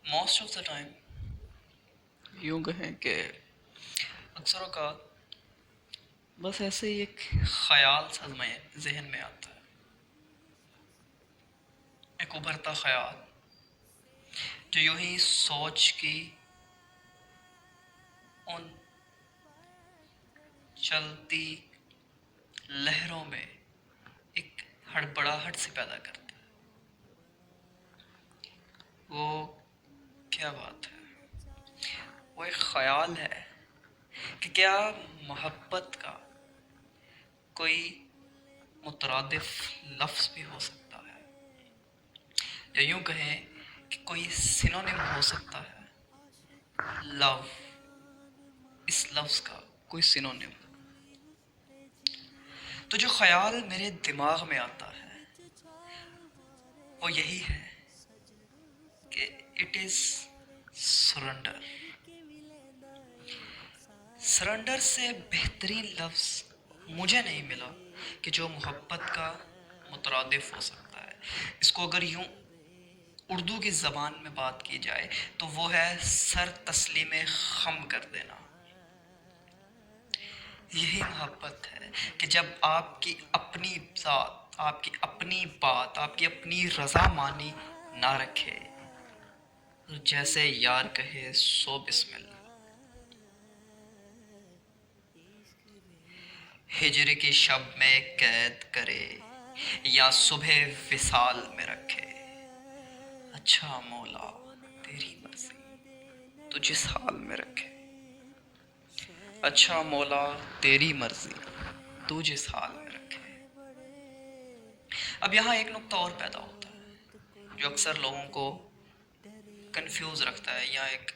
Most of the time یوں کہیں کہ اکثر اوقات بس ایسے ہی ایک خیال سا میں ذہن میں آتا ہے، ایک ابھرتا خیال جو یوں ہی سوچ کی ان چلتی لہروں میں ایک ہڑبڑاہٹ سی پیدا کرتا ہے۔ وہ کیا بات ہے؟ وہ ایک خیال ہے کہ کیا محبت کا کوئی مترادف لفظ بھی ہو سکتا ہے، یا یوں کہیں کہ کوئی سینونیم ہو سکتا ہے لو، اس لفظ کا کوئی سینونیم۔ تو جو خیال میرے دماغ میں آتا ہے وہ یہی ہے کہ اٹ از سرنڈر۔ سرنڈر سے بہترین لفظ مجھے نہیں ملا کہ جو محبت کا مترادف ہو سکتا ہے۔ اس کو اگر یوں اردو کی زبان میں بات کی جائے تو وہ ہے سر تسلیم خم کر دینا۔ یہی محبت ہے کہ جب آپ کی اپنی ذات، آپ کی اپنی بات، آپ کی اپنی رضا مانی نہ رکھے، جیسے یار کہے سو بسم اللہ۔ ہجر کی شب میں قید کرے یا صبح وصال میں رکھے، اچھا مولا تیری مرضی تو جس حال میں رکھے، اچھا مولا تیری مرضی تو جس حال میں رکھے۔ اب یہاں ایک نقطہ اور پیدا ہوتا ہے جو اکثر لوگوں کو کنفیوز رکھتا ہے، یا ایک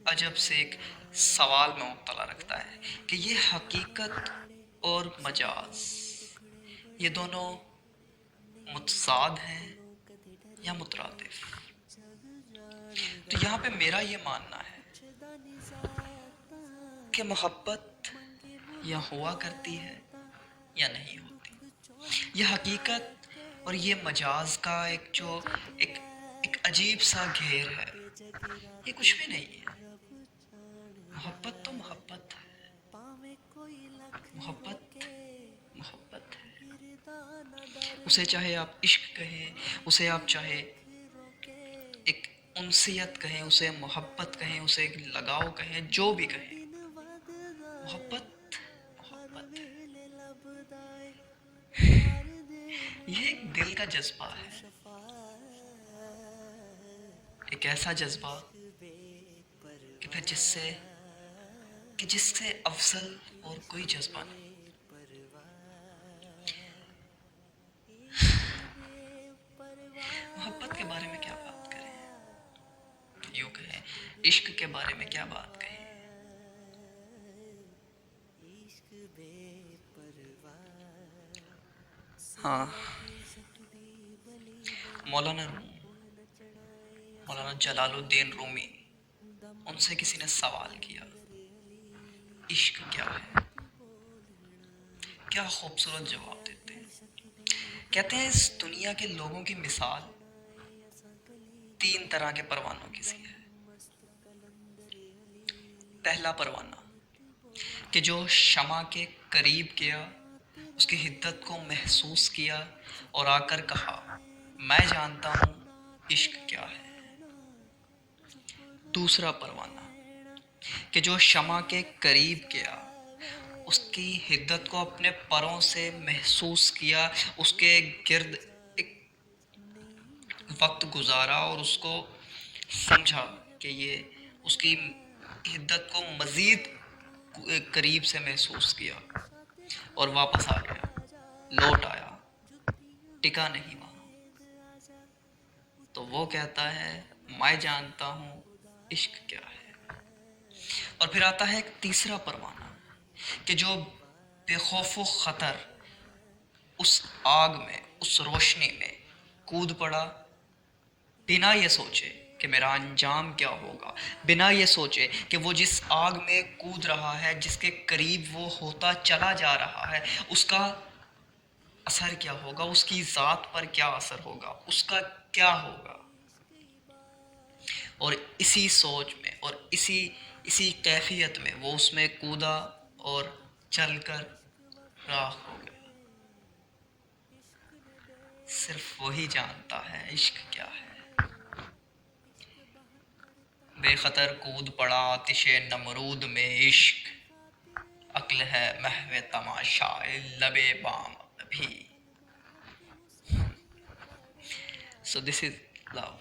عجب سے ایک سوال میں مبتلا رکھتا ہے کہ یہ حقیقت اور مجاز، یہ دونوں متضاد ہیں یا مترادف؟ تو یہاں پہ میرا یہ ماننا ہے کہ محبت یا ہوا کرتی ہے یا نہیں ہوتی۔ یہ حقیقت اور یہ مجاز کا ایک عجیب سا گھیر ہے، یہ کچھ بھی نہیں ہے۔ محبت تو محبت ہے، محبت محبت ہے۔ اسے چاہے آپ عشق کہیں، اسے آپ چاہے ایک انسیت کہیں، اسے محبت کہیں، اسے ایک لگاؤ کہیں، جو بھی کہیں، محبت محبت ہے۔ یہ ایک دل کا جذبہ ہے، ایک ایسا جذبہ کہ پھر جس سے افضل اور کوئی جذبہ نہیں۔ محبت کے بارے میں کیا بات کریں، یوں کہیں عشق کے بارے میں کیا بات کہیں۔ ہاں، مولانا جلال الدین رومی، ان سے کسی نے سوال کیا عشق کیا ہے؟ کیا خوبصورت جواب دیتے ہیں۔ کہتے ہیں اس دنیا کے لوگوں کی مثال 3 طرح کے پروانوں کی سی ہے۔ پہلا پروانہ کہ جو شمع کے قریب گیا، اس کی حدت کو محسوس کیا اور آ کر کہا میں جانتا ہوں عشق کیا ہے۔ دوسرا پروانہ کہ جو شمع کے قریب گیا، اس کی حدت کو اپنے پروں سے محسوس کیا، اس کے گرد ایک وقت گزارا اور اس کو سمجھا کہ یہ اس کی حدت کو مزید قریب سے محسوس کیا، اور واپس آ گیا، لوٹ آیا، ٹکا نہیں وہاں۔ تو وہ کہتا ہے میں جانتا ہوں عشق کیا ہے۔ اور پھر آتا ہے ایک تیسرا پروانہ کہ جو بے خوف و خطر اس آگ میں، اس روشنی میں کود پڑا، بنا یہ سوچے کہ میرا انجام کیا ہوگا، بنا یہ سوچے کہ وہ جس آگ میں کود رہا ہے، جس کے قریب وہ ہوتا چلا جا رہا ہے، اس کا اثر کیا ہوگا، اس کی ذات پر کیا اثر ہوگا، اس کا کیا ہوگا۔ اور اسی سوچ میں اور اسی کیفیت میں وہ اس میں کودا اور چل کر راکھ ہو گیا۔ صرف وہی جانتا ہے عشق کیا ہے۔ بے خطر کود پڑا آتش نمرود میں عشق، عقل ہے محو تماشا لبے بام ابھی۔ سو دس از لو،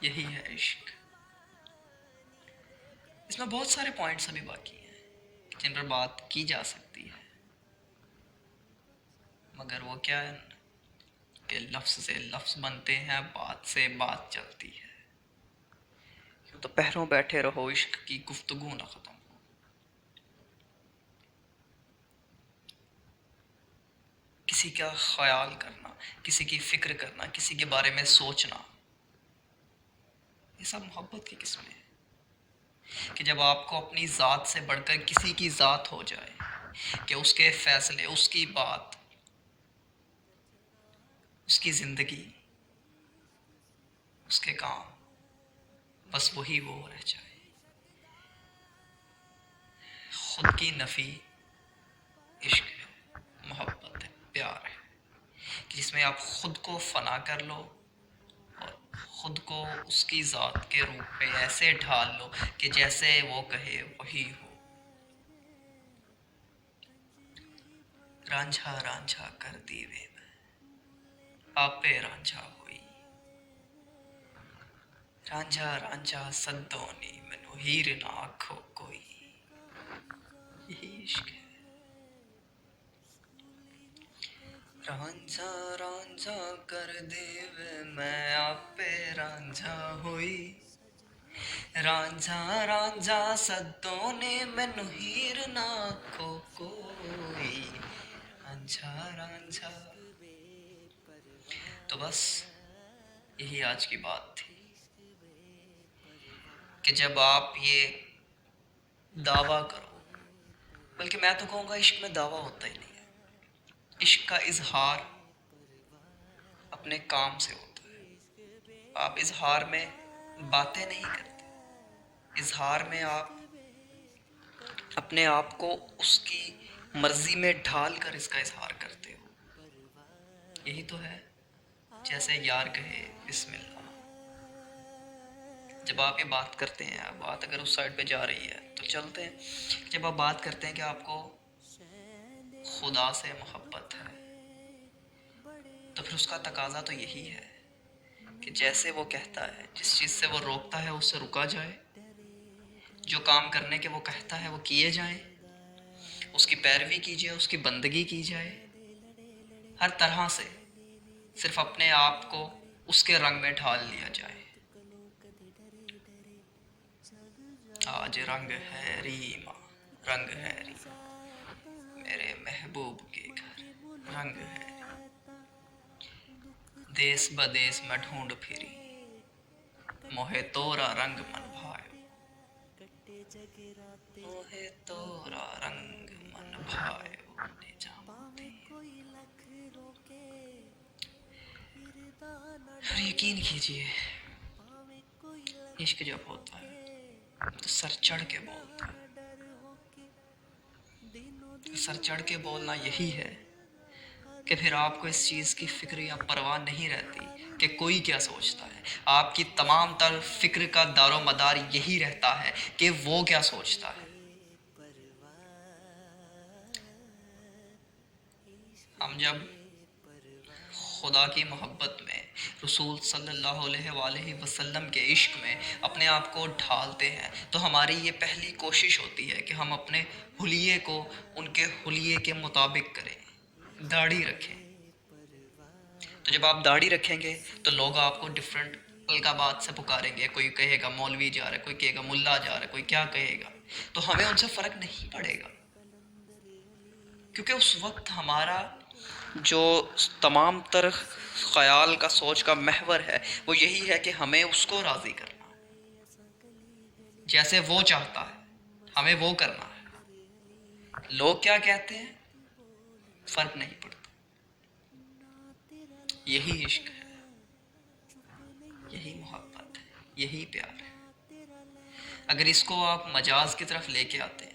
یہی ہے عشق۔ اس میں بہت سارے پوائنٹس ابھی باقی ہیں جن پر بات کی جا سکتی ہے، مگر وہ کیا ہے کہ لفظ سے لفظ بنتے ہیں، بات سے بات چلتی ہے۔ کیوں تو پہروں بیٹھے رہو عشق کی گفتگو نہ ختم ہو۔ کسی کا خیال کرنا، کسی کی فکر کرنا، کسی کے بارے میں سوچنا، یہ سب محبت کی قسمیں ہیں۔ کہ جب آپ کو اپنی ذات سے بڑھ کر کسی کی ذات ہو جائے، کہ اس کے فیصلے، اس کی بات، اس کی زندگی، اس کے کام، بس وہی وہ رہ جائے۔ خود کی نفی عشق ہے، محبت ہے، پیار ہے، کہ جس میں آپ خود کو فنا کر لو اور خود کو اس کی ذات کے روپ میں ایسے ڈھال لو کہ جیسے وہ کہے وہی ہو۔ رانجھا رانجھا کر دیوے میں آپ پہ رانجھا ہوئی، رانجھا رانجھا سدونی مینو ہیر نہ آکھو کوئی۔ یہی عشق ہے۔ رانجھا رانجھا کر دیوے میں آپ پہ رانجھا ہوئی، رانجھا رانجھا سدونے مینو ہیر نہ آکھو کوئی، رانجھا رانجھا۔ تو بس یہی آج کی بات تھی کہ جب آپ یہ دعویٰ کرو، بلکہ میں تو کہوں گا عشق میں دعویٰ ہوتا ہی نہیں ہے، عشق کا اظہار اپنے کام سے ہوتا ہے۔ آپ اظہار میں باتیں نہیں کرتے، اظہار میں آپ اپنے آپ کو اس کی مرضی میں ڈھال کر اس کا اظہار کرتے ہو۔ یہی تو ہے، جیسے یار کہے بسم اللہ۔ جب آپ یہ بات کرتے ہیں، بات اگر اس سائڈ پہ جا رہی ہے تو چلتے ہیں۔ جب آپ بات کرتے ہیں کہ آپ کو خدا سے محبت ہے، تو پھر اس کا تقاضا تو یہی ہے کہ جیسے وہ کہتا ہے، جس چیز سے وہ روکتا ہے اس سے رکا جائے، جو کام کرنے کے وہ کہتا ہے وہ کیے جائیں، اس کی پیروی کیجیے، اس کی بندگی کی جائے، ہر طرح سے صرف اپنے آپ کو اس کے رنگ میں ڈھال لیا جائے۔ آج رنگ ہے ریما، رنگ ہے ریما، میرے محبوب کے گھر رنگ ہے، دیس بدیس میں ڈھونڈ پھری، موہے تورا رنگ من بھائیو، موہے تورا رنگ من بھائیو نے جامتی۔ اور یقین کیجئے عشق جب ہوتا ہے تو سر چڑھ کے بولتا ہے۔ سر چڑھ کے بولنا یہی ہے کہ پھر آپ کو اس چیز کی فکر یا پرواہ نہیں رہتی کہ کوئی کیا سوچتا ہے۔ آپ کی تمام تر فکر کا دار و مدار یہی رہتا ہے کہ وہ کیا سوچتا ہے۔ ہم جب خدا کی محبت میں، رسول صلی اللہ علیہ وآلہ وسلم کے عشق میں اپنے آپ کو ڈھالتے ہیں تو ہماری یہ پہلی کوشش ہوتی ہے کہ ہم اپنے حلیے کو ان کے حلیے کے مطابق کریں، داڑھی رکھیں۔ تو جب آپ داڑھی رکھیں گے تو لوگ آپ کو ڈیفرنٹ القابات سے پکاریں گے، کوئی کہے گا مولوی جا رہا ہے، کوئی کہے گا ملا جا رہا ہے، کوئی کیا کہے گا، تو ہمیں ان سے فرق نہیں پڑے گا، کیونکہ اس وقت ہمارا جو تمام تر خیال کا، سوچ کا محور ہے وہ یہی ہے کہ ہمیں اس کو راضی کرنا، جیسے وہ چاہتا ہے ہمیں وہ کرنا ہے۔ لوگ کیا کہتے ہیں فرق نہیں پڑتا۔ یہی عشق ہے، یہی محبت ہے۔ یہی پیار ہے. اگر اس کو آپ مجاز کی طرف لے کے آتے ہیں،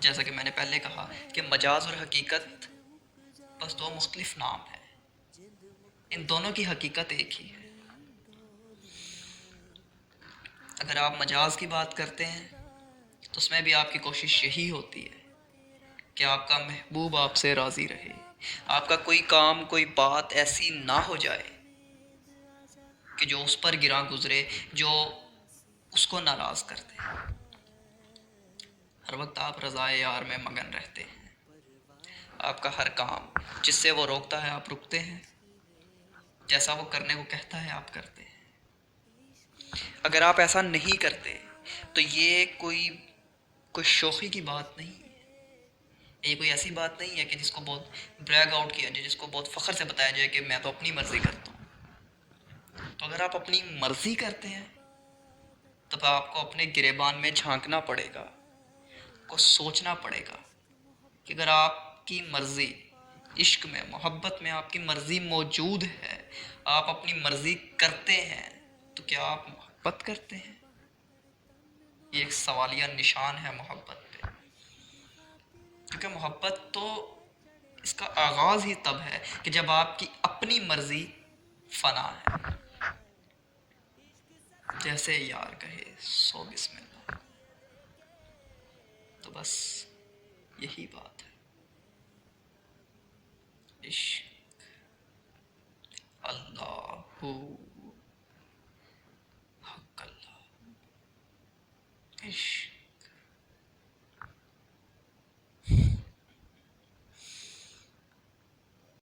جیسا کہ میں نے پہلے کہا کہ مجاز اور حقیقت بس دو مختلف نام ہیں، ان دونوں کی حقیقت ایک ہی ہے. اگر آپ مجاز کی بات کرتے ہیں تو اس میں بھی آپ کی کوشش یہی ہوتی ہے کہ آپ کا محبوب آپ سے راضی رہے، آپ کا کوئی کام کوئی بات ایسی نہ ہو جائے کہ جو اس پر گراں گزرے، جو اس کو ناراض کر دے. ہر وقت آپ رضائے یار میں مگن رہتے ہیں. آپ کا ہر کام جس سے وہ روکتا ہے آپ رکتے ہیں، جیسا وہ کرنے کو کہتا ہے آپ کرتے ہیں. اگر آپ ایسا نہیں کرتے تو یہ کوئی شوخی کی بات نہیں ہے، یہ کوئی ایسی بات نہیں ہے کہ جس کو بہت بریگ آؤٹ کیا جائے، جس کو بہت فخر سے بتایا جائے کہ میں تو اپنی مرضی کرتا ہوں. تو اگر آپ اپنی مرضی کرتے ہیں تب آپ کو اپنے گریبان میں جھانکنا پڑے گا، کو سوچنا پڑے گا کہ اگر آپ کی مرضی، عشق میں محبت میں آپ کی مرضی موجود ہے، آپ اپنی مرضی کرتے ہیں، تو کیا آپ محبت کرتے ہیں؟ یہ ایک سوالیہ نشان ہے محبت پہ، کیونکہ محبت تو اس کا آغاز ہی تب ہے کہ جب آپ کی اپنی مرضی فنا ہے. جیسے یار کہے سو بسم اللہ. تو بس یہی بات ہے. عشق اللہ